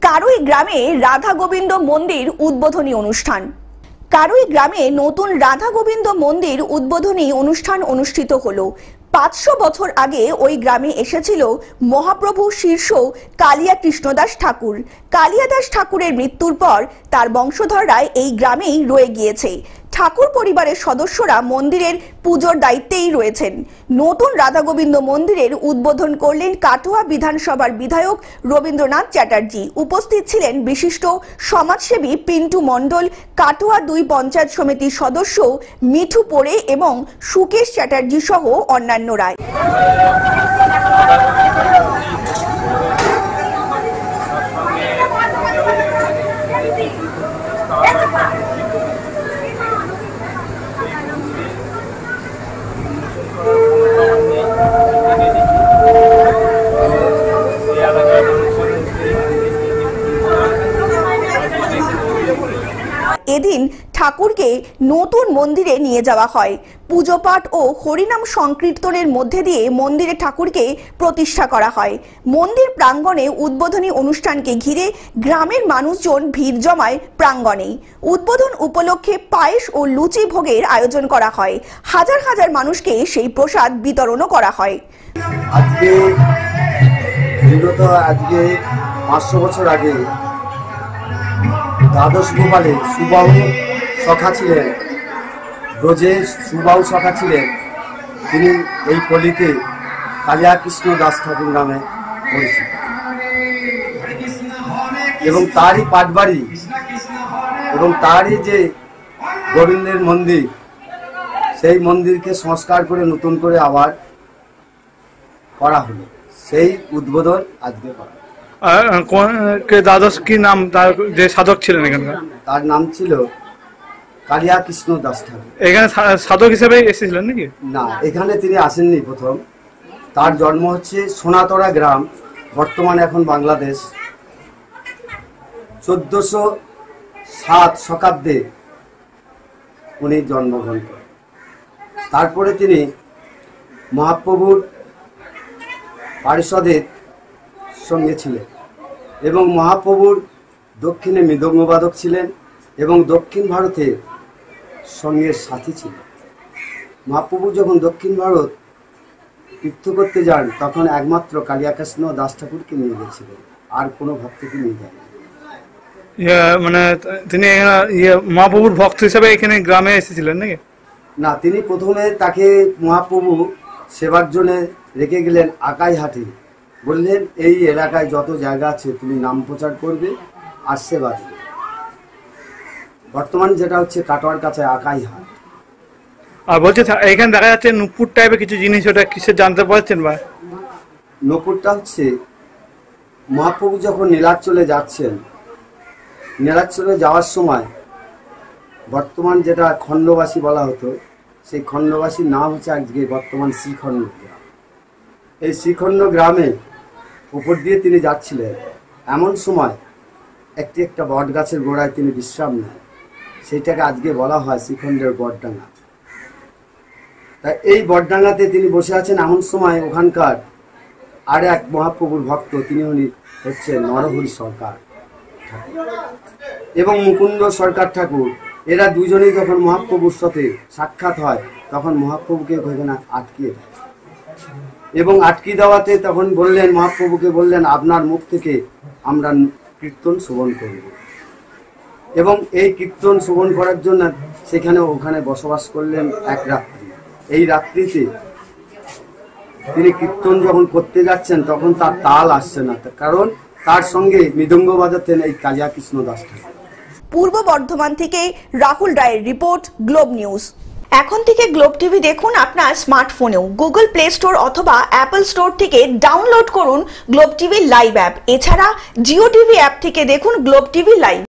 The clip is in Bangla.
কারুই গ্রামে রাধা গোবিন্দ মন্দির উদ্বোধনী অনুষ্ঠান। কারুই গ্রামে নতুন রাধা গোবিন্দ মন্দির উদ্বোধনী অনুষ্ঠান অনুষ্ঠিত হলো। 500 বছর আগে ওই গ্রামে এসেছিল মহাপ্রভু শীর্ষ কালিয়া কৃষ্ণদাস ঠাকুর। কালিয়া দাস ঠাকুরের মৃত্যুর পর তার বংশধররা এই গ্রামেই রয়ে গিয়েছে। ঠাকুর পরিবারের সদস্যরা মন্দিরের পুজোর দায়িত্বেই রয়েছেন। নতুন রাধা গোবিন্দ মন্দিরের উদ্বোধন করলেন কাটোয়া বিধানসভার বিধায়ক রবীন্দ্রনাথ চ্যাটার্জি। উপস্থিত ছিলেন বিশিষ্ট সমাজসেবী পিন্টু মণ্ডল, কাটোয়া 2 পঞ্চায়েত সমিতির সদস্য মিঠু পোড়ে এবং সুকেশ চ্যাটার্জি সহ অন্যান্যরা। এদিন ঠাকুরকে নতুন মন্দিরে নিয়ে যাওয়া হয়। পুজো পাঠ ও হরিনাম সংকীর্তনের মধ্যে দিয়ে মন্দিরে ঠাকুরকে প্রতিষ্ঠা করা হয়। মন্দির প্রাঙ্গণে উদ্বোধনী অনুষ্ঠানকে ঘিরে গ্রামের মানুষজন ভিড় জমায় প্রাঙ্গণে। উদ্বোধন উপলক্ষে পায়েস ও লুচি ভোগের আয়োজন করা হয়। হাজার হাজার মানুষকে সেই প্রসাদ বিতরণও করা হয়। আজকে 500 বছর আগে দ্বাদশ গোপালে সুবাহু সখা ছিলেন, ব্রজের সুবাহু সখা ছিলেন। তিনি এই কলিতে কালিয়া কৃষ্ণ দাস ঠাকুর নামে পরিচিত এবং তারই পাটবাড়ি এবং তারই যে গোবিন্দের মন্দির, সেই মন্দিরকে সংস্কার করে নতুন করে আবার করা হলো। সেই উদ্বোধন আজকে করা। দ্বাদশ কি নাম তার যে সাধক ছিলেন এখানকার? তার নাম ছিল কালিয়া কৃষ্ণ দাস ঠাকুর। এখানে সাধক হিসেবে এসেছিলেন নাকি? না, এখানে তিনি আসেননি প্রথম। তার জন্ম হচ্ছে সোনাতরা গ্রাম, বর্তমানে এখন বাংলাদেশ। 1407 শতাব্দে উনি জন্মগ্রহণ করেন। তারপরে তিনি মহাপ্রভুর পারিষদের সঙ্গে ছিলেন এবং মহাপ্রভুর দক্ষিণে মৃদঙ্গবাদক ছিলেন এবং দক্ষিণ ভারতের সঙ্গে সাথী ছিলেন। মহাপ্রভু যখন দক্ষিণ ভারত তীর্থ করতে যান তখন একমাত্র কালিয়া কৃষ্ণ দাস ঠাকুরকে নিয়ে গেছিলেন, আর কোনো ভক্তকে নিয়ে যান। মানে তিনি মহাপ্রভুর ভক্ত হিসেবে এখানে গ্রামে এসেছিলেন নাকি? না, তিনি প্রথমে তাকে মহাপ্রভু সেবার জন্য রেখে গেলেন আকাইহাটে। বললেন এই এলাকায় যত জায়গা আছে তুমি নাম প্রচার করবে আর সেবা দেবে। বর্তমান যেটা হচ্ছে কাটোয়ার কাছে আকাইহাট। আর বলছে এখানে দেখা যাচ্ছে নুপুর টাইপের কিছু জিনিস, ওটা কিসের জানতে পারছেন? বা নুপুরটা হচ্ছে মহাপ্রভু যখন নীলাচলে যাচ্ছেন, নীলাচলে যাওয়ার সময় বর্তমান যেটা খণ্ডবাসী বলা হতো, সেই খণ্ডবাসীর নাম হচ্ছে আজকে বর্তমান শ্রীখণ্ড গ্রাম। এই শ্রীখণ্ড গ্রামে উপর দিয়ে তিনি যাচ্ছিলেন, এমন সময় একটা বট গাছের গোড়ায় তিনি বিশ্রাম নেন। সেইটাকে আজকে বলা হয় শ্রীখণ্ডের বটডাঙ্গা। তাই এই বটডাঙ্গাতে তিনি বসে আছেন, এমন সময় ওখানকার আর এক মহাপ্রভুর ভক্ত, তিনি হচ্ছে নরহরি সরকার ঠাকুর এবং মুকুন্দ সরকার ঠাকুর। এরা দুজনেই যখন মহাপ্রভুর সাথে সাক্ষাৎ হয় তখন মহাপ্রভুকে ওখানে আটকিয়ে দেয় এবং আটকে দেওয়াতে তখন বললেন, মহাপ্রভুকে বললেন আপনার মুখ থেকে আমরা কীর্তন শ্রবণ করব এবং এই কীর্তন শ্রবণ করার জন্য ওখানে বসবাস করলেন এক রাত্রি। এই রাত্রিতে তিনি কীর্তন যখন করতে যাচ্ছেন তখন তার তাল আসছে না, কারণ তার সঙ্গে মৃদঙ্গ বাজাতেন এই কালিয়া কৃষ্ণ দাস ঠাকুর। পূর্ব বর্ধমান থেকে রাহুল রায়ের রিপোর্ট, গ্লোব নিউজ। এখন থেকে গ্লোব টিভি দেখুন আপনার স্মার্টফোনেও। গুগল প্লে স্টোর অথবা অ্যাপল স্টোর থেকে ডাউনলোড করুন গ্লোব টিভি লাইভ অ্যাপ। এছাড়া জিও টিভি অ্যাপ থেকে দেখুন গ্লোব টিভি লাইভ।